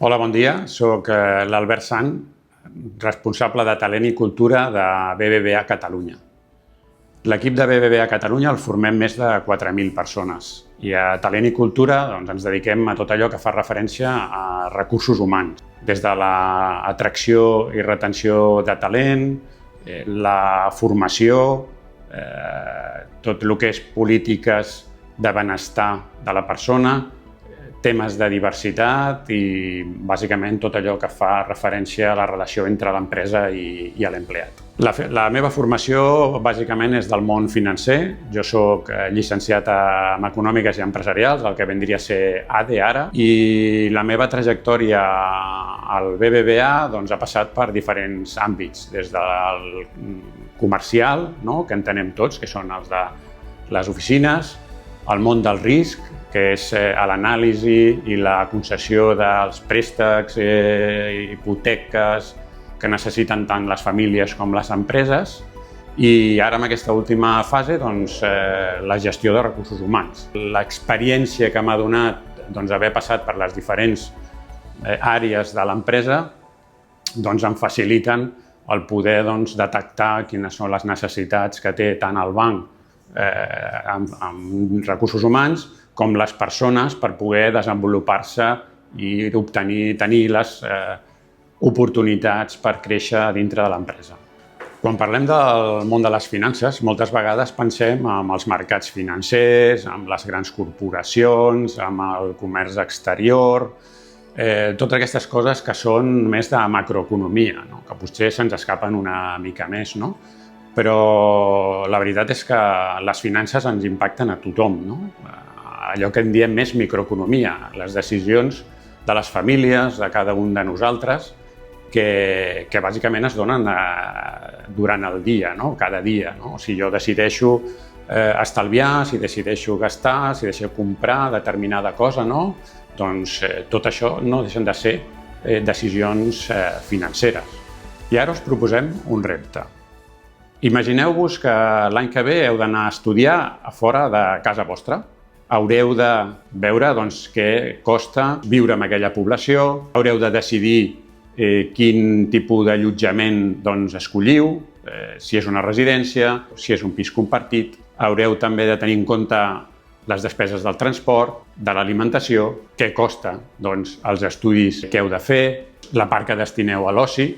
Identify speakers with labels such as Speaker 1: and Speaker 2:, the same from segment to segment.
Speaker 1: Hola, bon dia. Soc l'Albert Sant, responsable de Talent i Cultura de BBVA Catalunya. L'equip de BBVA Catalunya el formem més de 4.000 persones i a Talent i Cultura ens dediquem a tot allò que fa referència a recursos humans, des de l'atracció i retenció de talent, la formació, tot el que és polítiques de benestar de la persona, temes de diversitat i, bàsicament, tot allò que fa referència a la relació entre l'empresa i l'empleat. La meva formació, bàsicament, és del món financer. Jo soc llicenciat en Econòmiques i Empresarials, el que vendria a ser ADE ara, i la meva trajectòria al BBVA ha passat per diferents àmbits, des del comercial, que entenem tots, que són els de les oficines, el món del risc, que és l'anàlisi i la concessió dels préstecs, hipoteques que necessiten tant les famílies com les empreses, i ara, en aquesta última fase, la gestió de recursos humans. L'experiència que m'ha donat haver passat per les diferents àrees de l'empresa em faciliten el poder detectar quines són les necessitats que té tant el banc amb recursos humans com les persones per poder desenvolupar-se i tenir les oportunitats per créixer dintre de l'empresa. Quan parlem del món de les finances, moltes vegades pensem en els mercats financers, en les grans corporacions, en el comerç exterior, totes aquestes coses que són més de macroeconomia, que potser se'ns escapen una mica més, però la veritat és que les finances ens impacten a tothom. Allò que en diem més microeconomia, les decisions de les famílies, de cada un de nosaltres, que bàsicament es donen durant el dia, cada dia. Si jo decideixo estalviar, si decideixo gastar, si decideixo comprar determinada cosa, doncs tot això no deixen de ser decisions financeres. I ara us proposem un repte. Imagineu-vos que l'any que ve heu d'anar a estudiar a fora de casa vostra. Haureu de veure què costa viure en aquella població, haureu de decidir quin tipus d'allotjament escolliu, si és una residència, si és un pis compartit. Haureu també de tenir en compte les despeses del transport, de l'alimentació, què costa els estudis que heu de fer, la part que destineu a l'oci,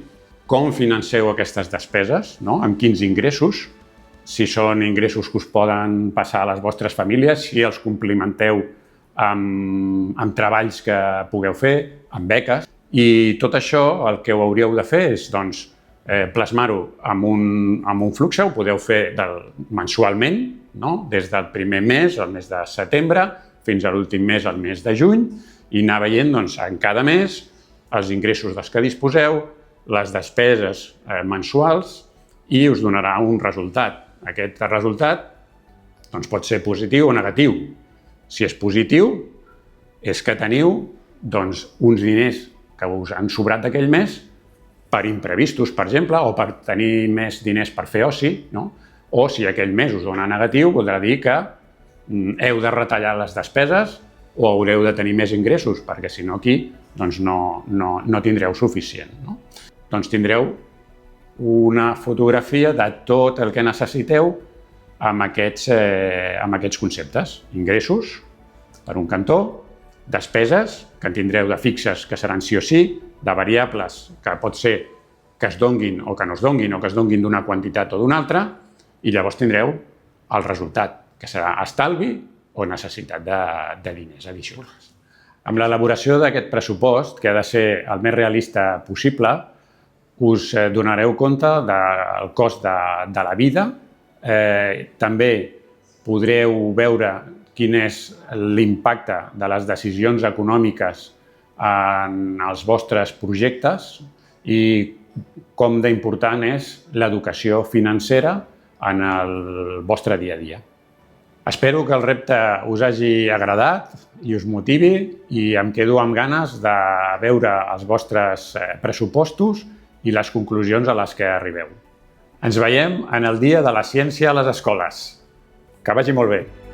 Speaker 1: com financeu aquestes despeses, amb quins ingressos, si són ingressos que us poden passar a les vostres famílies, si els complementeu amb treballs que pugueu fer, amb beques. I tot això el que ho hauríeu de fer és plasmar-ho amb un flux, ho podeu fer mensualment, des del primer mes, el mes de setembre, fins a l'últim mes, el mes de juny, i anar veient en cada mes els ingressos dels que disposeu, les despeses mensuals, i us donarà un resultat. Aquest resultat pot ser positiu o negatiu. Si és positiu, és que teniu uns diners que us han sobrat d'aquell mes per imprevistos, per exemple, o per tenir més diners per fer oci, o si aquell mes us dona negatiu, voldrà dir que heu de retallar les despeses o haureu de tenir més ingressos, perquè si no aquí no tindreu suficient. Doncs tindreu una fotografia de tot el que necessiteu amb aquests conceptes. Ingressos, per un cantó, despeses, que en tindreu de fixes que seran sí o sí, de variables que pot ser que es donguin o que no es donguin o que es donguin d'una quantitat o d'una altra, i llavors tindreu el resultat, que serà estalvi o necessitat de diners addicionals. Amb l'elaboració d'aquest pressupost, que ha de ser el més realista possible, us donareu compte del cost de la vida. També podreu veure quin és l'impacte de les decisions econòmiques en els vostres projectes i com d'important és l'educació financera en el vostre dia a dia. Espero que el repte us hagi agradat i us motivi, i em quedo amb ganes de veure els vostres pressupostos i les conclusions a les que arribeu. Ens veiem en el Dia de la Ciència a les escoles. Que vagi molt bé!